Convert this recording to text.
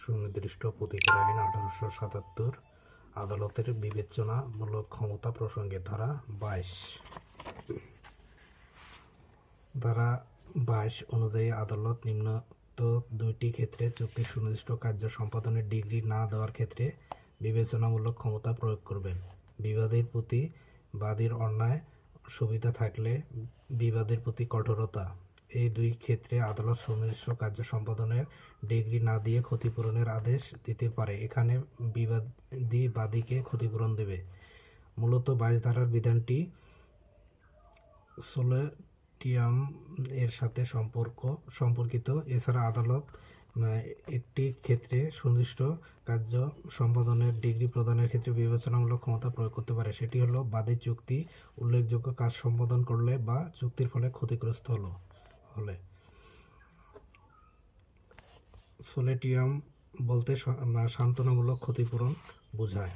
সুনির্দিষ্ট প্রতিকার আইন 1877 আদালতের বিবেচনামূলক ক্ষমতা প্রসঙ্গে ধারা 22 অনুযায়ী আদালত নিম্নোক্ত দুইটি ক্ষেত্রে চুক্তির সুনির্দিষ্ট কার্য সম্পাদনের ডিগ্রি না দেওয়ার ক্ষেত্রে বিবেচনামূলক ক্ষমতা প্রয়োগ করবেন। বিবাদীর প্রতি বাদীর অন্যায় সুবিধা থাকলে বিবাদের প্রতি কঠোরতা। এই দুই ক্ষেত্রে আদালত সুনির্দিষ্ট কার্য সম্পাদনের ডিগ্রি না দিয়ে ক্ষতিপূরণের আদেশ দিতে পারে। এখানে বিবাদী বাদীকে ক্ষতিপূরণ দেবে। মূলত 22 ধারার বিধানটি সোলেটিয়াম এর সাথে সম্পর্কিত। এছাড়া আদালত একটি ক্ষেত্রে সুনির্দিষ্ট কার্য সম্পাদনের ডিগ্রি প্রদানের ক্ষেত্রে বিবেচনামূলক ক্ষমতা প্রয়োগ করতে পারে। সেটি হলো বাদী চুক্তি উল্লেখযোগ্য কাজ সম্পাদন করলে বা চুক্তির ফলে ক্ষতিগ্রস্ত হলে। সোলেটিয়াম বলতে সান্ত্বনামূলক ক্ষতিপূরণ বোঝায়।